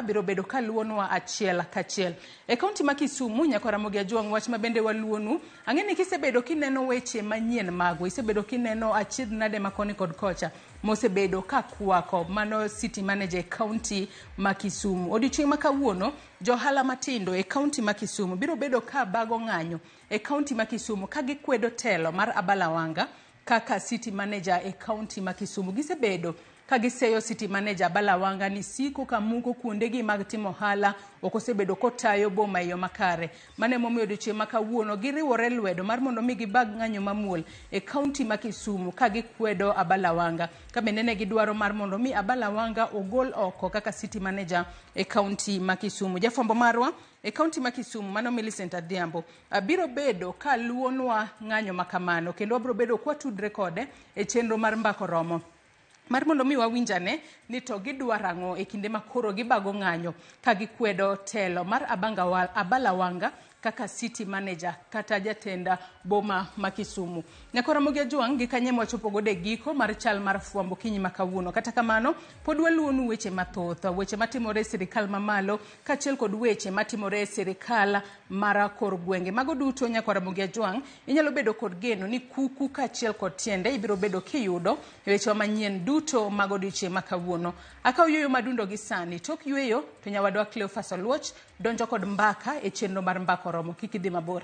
biro bedo kaluonwa achiel kachiel. E kaunti ma Kisumu nyaka Ramogi Ajwang' wach ma bende waluonu. Ang'eni kisebedo kineno weche manyien mago, isebedo kineno achiedh nade makoni kod kocha, mosebedo kakwako mano city manager e kaunti ma Kisumu. Odiochieng' ma kawuono, ohala matindo e kaunti ma Kisumu biro bedo ka bago ng'anyo e kaunti ma Kisumu ka gikwedo telo mar Abala Wanga kaka city manager e kaunti ma Kisumu. Gisebedo kagiseyo city manager Abala Wanga ni siko kamuko kuondegi mag timo ohala okosebedo kotayo boma yo makare. Mane momiyo odiochieng' ma kawuono giriwore lwedo mar mondo mi gibag ng'anyo mamuol e kaunti ma Kisumu ka gikwedo Abala Wanga. Ka bende ne gidwaro mar mondo mi Abala Wanga ogol oko kaka city manager e kaunti ma Kisumu. Jafwambo marwa e kaunti ma Kisumu mano Millicent Adhiambo biro bedo ka luonwa ng'anyo makamano kendo wabiro bedo kwa tudre kode e chenro mar mbako romo mar mondo mi wawinjane ni to gidwarang'o e kinde makoro gibago ng'anyo ka gikwedo telo mar Abala Wanga kaka city manager kata jatenda boma ma Kisumu. Nyaka Ramogi Ajwang' gi kanye mwachopo gode giko mar chal mar fwambo kinyi makawuono. Kata kamano pod waluonu weche mathoth, weche matimore sirikal mamalo kachiel kod weche matimore sirikal mar kor gwenge. Mago duto nyaka Ramogi Ajwang' inyalo bedo kod geno ni kuku kachiel kod tiende ibiro bedo kiyudo weche manyien duto mago odiochieng' makawuono. Akaw yueyo madundo gi sani, tok yueyo to nyawadwa Cleophas Oluoch donjo kod mbaka e chenro mar mbako romo. Kik idhi mabor.